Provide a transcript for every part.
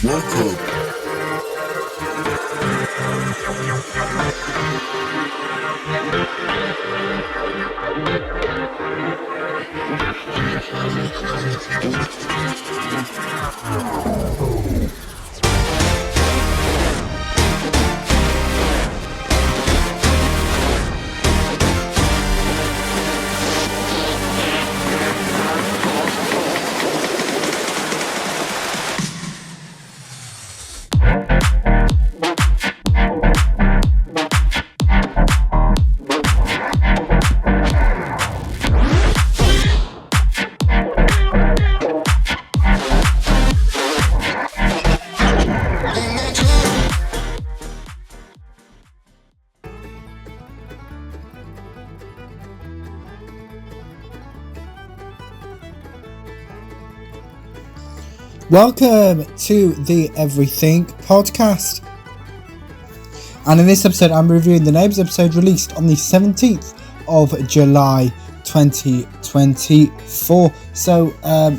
Welcome. Welcome to the Everything Podcast, and in this episode I'm reviewing the Neighbours episode released on the 17th of July 2024. So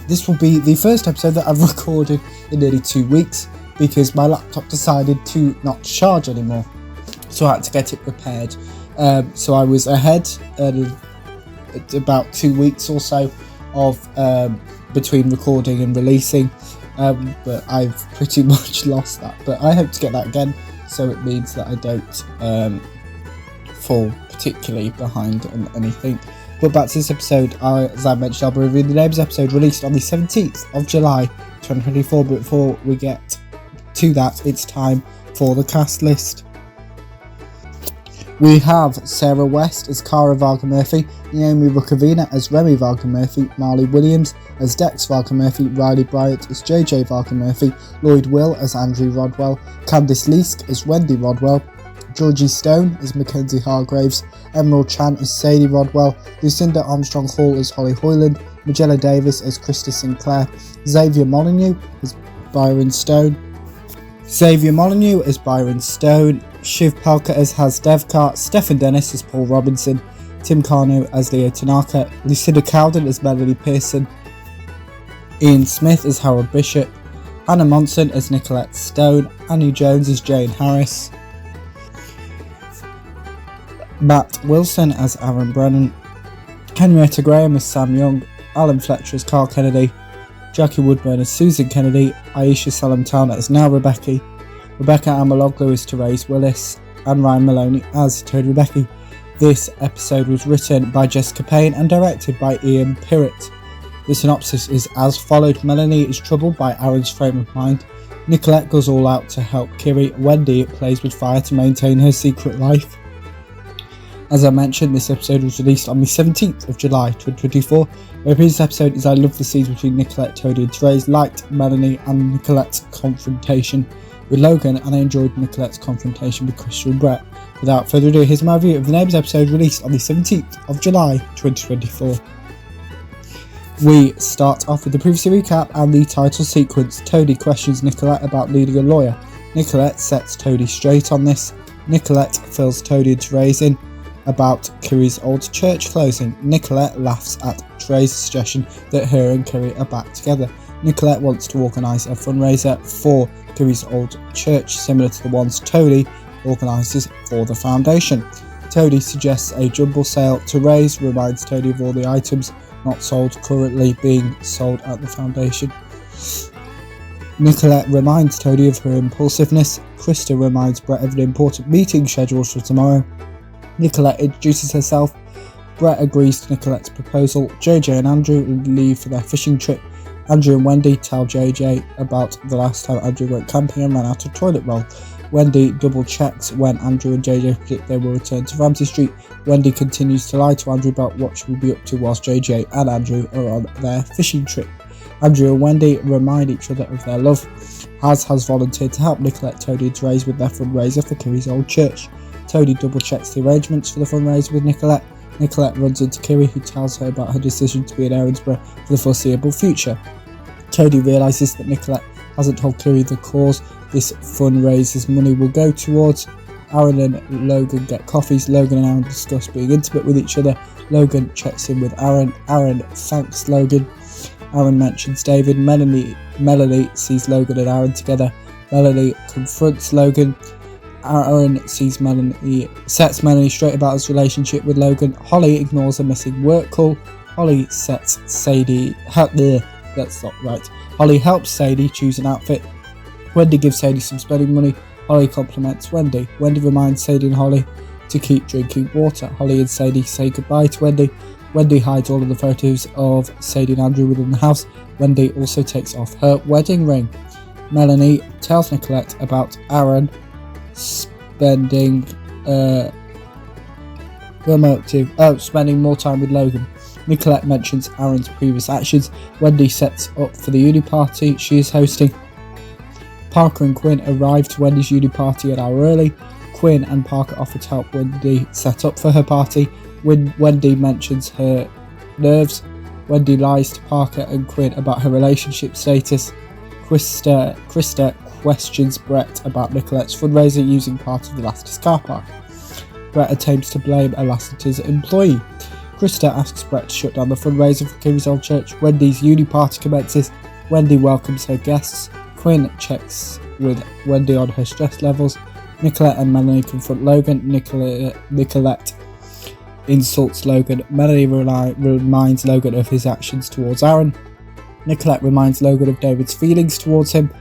this will be the first episode that I've recorded in nearly 2 weeks because my laptop decided to not charge anymore, so I had to get it repaired. So I was ahead about 2 weeks or so of between recording and releasing. But I've pretty much lost that, but I hope to get that again, so it means that I don't fall particularly behind on anything. But back to this episode, as I mentioned, I'll be reviewing the Neighbours episode released on the 17th of July 2024, but before we get to that, it's time for the cast list. We have Sarah West as Cara Varga Murphy, Naomi Rukavina as Remy Varga Murphy, Marley Williams as Dex Varga Murphy, Riley Bryant as JJ Varga Murphy, Lloyd Will as Andrew Rodwell, Candice Leask as Wendy Rodwell, Georgie Stone as Mackenzie Hargraves, Emerald Chan as Sadie Rodwell, Lucinda Armstrong Hall as Holly Hoyland, Magella Davis as Krista Sinclair, Xavier Molyneux as Byron Stone, Shiv Palka as Haz Devkar, Stefan Dennis as Paul Robinson, Tim Carno as Leo Tanaka, Lucinda Cowden as Melanie Pearson, Ian Smith as Harold Bishop, Hannah Monson as Nicolette Stone, Annie Jones as Jane Harris, Matt Wilson as Aaron Brennan, Henrietta Graham as Sam Young, Alan Fletcher as Carl Kennedy, Jackie Woodburn as Susan Kennedy, Aisha Salamtana as Now Rebecca Amaloglu as Therese Willis, and Ryan Maloney as Tony Rebecca. This episode was written by Jessica Payne and directed by Ian Pirrett. The synopsis is as followed. Melanie is troubled by Aaron's frame of mind. Nicolette goes all out to help Kiri. Wendy plays with fire to maintain her secret life. As I mentioned, this episode was released on the 17th of July 2024. My previous episode is I love the scenes between Nicolette, Toadie and Therese, liked Melanie and Nicolette's confrontation with Logan, and I enjoyed Nicolette's confrontation with Christian and Brett. Without further ado, here's my review of the Neighbours episode released on the 17th of July 2024. We start off with the privacy recap and the title sequence. Toadie questions Nicolette about needing a lawyer. Nicolette sets Toadie straight on this. Nicolette fills Toadie and Therese in about Kiri's old church closing. Nicolette laughs at Therese's suggestion that her and Kiri are back together. Nicolette wants to organise a fundraiser for Kiri's old church, similar to the ones Toadie organises for the foundation. Toadie suggests a jumble sale. Therese reminds Toadie of all the items not sold currently being sold at the foundation. Nicolette reminds Toadie of her impulsiveness. Krista reminds Brett of an important meeting scheduled for tomorrow. Nicolette introduces herself. Brett agrees to Nicolette's proposal. JJ and Andrew leave for their fishing trip. Andrew and Wendy tell JJ about the last time Andrew went camping and ran out of toilet roll. Wendy double checks when Andrew and JJ predict they will return to Ramsey Street. Wendy continues to lie to Andrew about what she will be up to whilst JJ and Andrew are on their fishing trip. Andrew and Wendy remind each other of their love. Haz has volunteered to help Nicolette, Toadie and Therese with their fundraiser for Kiri's old church. Toadie double checks the arrangements for the fundraiser with Nicolette. Nicolette runs into Kiri, who tells her about her decision to be in Erinsborough for the foreseeable future. Toadie realises that Nicolette hasn't told Kiri the cause this fundraiser's money will go towards. Aaron and Logan get coffees. Logan and Aaron discuss being intimate with each other. Logan checks in with Aaron. Aaron thanks Logan. Aaron mentions David. Melanie sees Logan and Aaron together. Melanie confronts Logan. Aaron sees Melanie, sets Melanie straight about his relationship with Logan. Holly ignores a missing work call. Holly sets Sadie. That's not right. Holly helps Sadie choose an outfit. Wendy gives Sadie some spending money. Holly compliments Wendy. Wendy reminds Sadie and Holly to keep drinking water. Holly and Sadie say goodbye to Wendy. Wendy hides all of the photos of Sadie and Andrew within the house. Wendy also takes off her wedding ring. Melanie tells Nicolette about Aaron spending spending more time with Logan. Nicolette mentions Aaron's previous actions. Wendy sets up for the uni party she is hosting. Parker and Quinn arrive to Wendy's uni party an hour early. Quinn and Parker offer to help Wendy set up for her party. When Wendy mentions her nerves, Wendy lies to Parker and Quinn about her relationship status. Krista questions Brett about Nicolette's fundraiser using part of the Lassiter's car park. Brett attempts to blame a Lassiter's employee. Krista asks Brett to shut down the fundraiser for King's Old Church. Wendy's uni party commences. Wendy welcomes her guests. Quinn checks with Wendy on her stress levels. Nicolette and Melanie confront Logan. Nicolette insults Logan. Melanie reminds Logan of his actions towards Aaron. Nicolette reminds Logan of David's feelings towards him.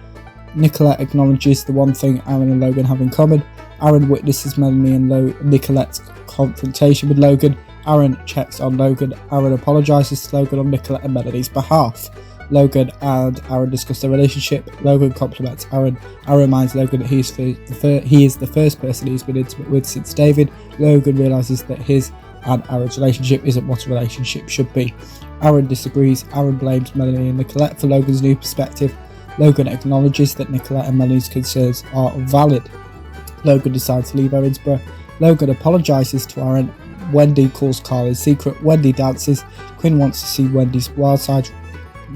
Nicolette acknowledges the one thing Aaron and Logan have in common. Aaron witnesses Melanie and Nicolette's confrontation with Logan. Aaron checks on Logan. Aaron apologises to Logan on Nicolette and Melanie's behalf. Logan and Aaron discuss their relationship. Logan compliments Aaron. Aaron reminds Logan that he is the first person he's been intimate with since David. Logan realises that his and Aaron's relationship isn't what a relationship should be. Aaron disagrees. Aaron blames Melanie and Nicolette for Logan's new perspective. Logan acknowledges that Nicolette and Melanie's concerns are valid. Logan decides to leave Erinsborough. Logan apologises to Aaron. Wendy calls Carl in secret. Wendy dances. Quinn wants to see Wendy's wild side.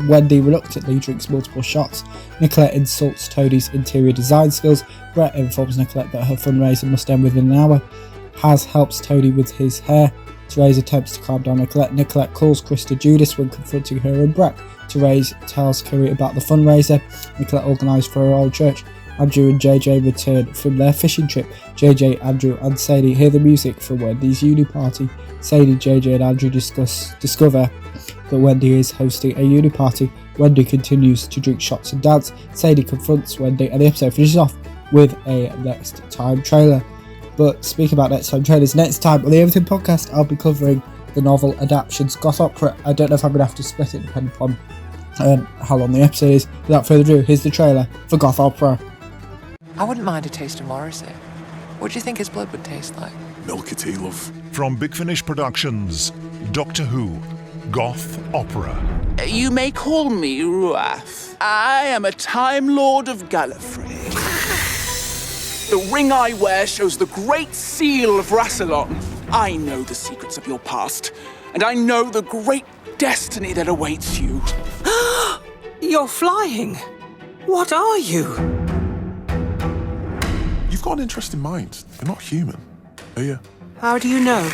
Wendy reluctantly drinks multiple shots. Nicolette insults Toadie's interior design skills. Brett informs Nicolette that her fundraiser must end within an hour. Haz helps Toadie with his hair. Therese attempts to calm down Nicolette. Nicolette calls Krista Judas when confronting her and Brett. Therese tells Kerry about the fundraiser Nicolette organised for her old church. Andrew and JJ return from their fishing trip. JJ, Andrew and Sadie hear the music from Wendy's uni party. Sadie, JJ and Andrew discover that Wendy is hosting a uni party. Wendy continues to drink shots and dance. Sadie confronts Wendy and the episode finishes off with a next time trailer. But speaking about next time trailers, next time on the Everything Podcast, I'll be covering the novel adaptations Goth Opera. I don't know if I'm going to have to split it depending upon how long the episode is. Without further ado, here's the trailer for Goth Opera. I wouldn't mind a taste of Morrissey. What do you think his blood would taste like? Milk it, love. From Big Finish Productions, Doctor Who, Goth Opera. You may call me Ruath. I am a Time Lord of Gallifrey. The ring I wear shows the great seal of Rassilon. I know the secrets of your past, and I know the great destiny that awaits you. You're flying. What are you? You've got an interesting mind. You're not human, are you? How do you know?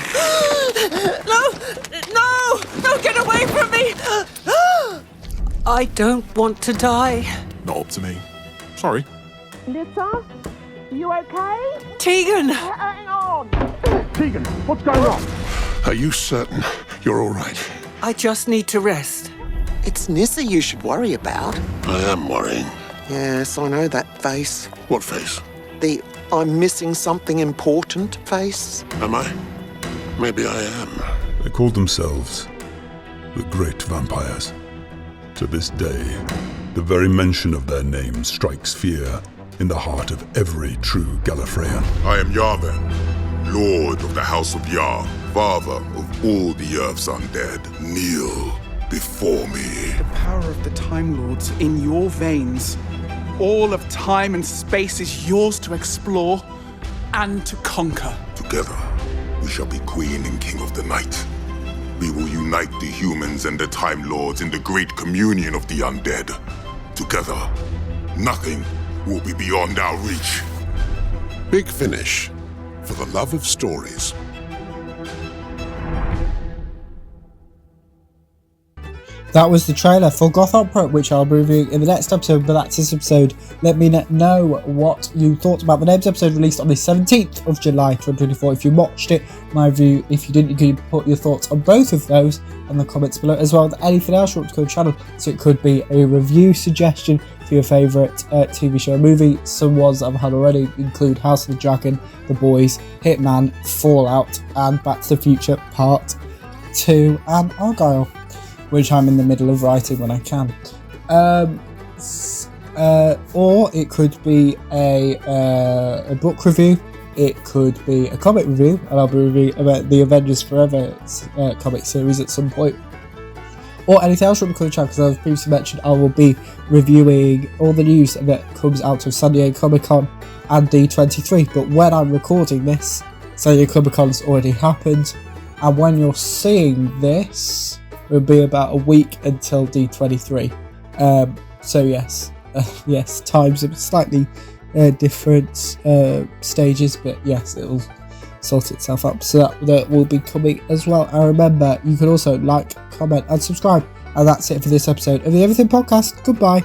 No, get away from me! I don't want to die. Not up to me. Sorry. Lisa? You okay? Tegan! Hang on! Tegan, what's going on? Are you certain you're all right? I just need to rest. It's Nissa you should worry about. I am worrying. Yes, I know that face. What face? The I'm missing something important face. Am I? Maybe I am. They called themselves the Great Vampires. To this day, the very mention of their name strikes fear in the heart of every true Gallifreyan. I am Yavin, Lord of the House of Yar, father of all the Earth's undead. Kneel before me. The power of the Time Lords in your veins. All of time and space is yours to explore and to conquer. Together, we shall be Queen and King of the Night. We will unite the humans and the Time Lords in the great communion of the undead. Together, nothing will be beyond our reach. Big Finish, for the love of stories. That was the trailer for Goth Opera, which I'll be reviewing in the next episode, but that's this episode. Let me know what you thought about the Neighbours episode released on the 17th of July 2024. If you watched it, my review. If you didn't, you can put your thoughts on both of those in the comments below, as well as anything else you want to go to the channel. So it could be a review suggestion for your favourite TV show or movie. Some ones that I've had already include House of the Dragon, The Boys, Hitman, Fallout, and Back to the Future Part 2, and Argyle, which I'm in the middle of writing when I can. Or it could be a book review, it could be a comic review, and I'll be reviewing about the Avengers Forever comic series at some point. Or anything else from the channel, because as I've previously mentioned, I will be reviewing all the news that comes out of San Diego Comic-Con and D23. But when I'm recording this, San Diego Comic-Con's already happened, and when you're seeing this, it'll be about a week until D23. So yes, yes, times are slightly different stages, but yes, it'll sort itself up. So that will be coming as well. And remember, you can also like, comment, and subscribe. And that's it for this episode of the Everything Podcast. Goodbye.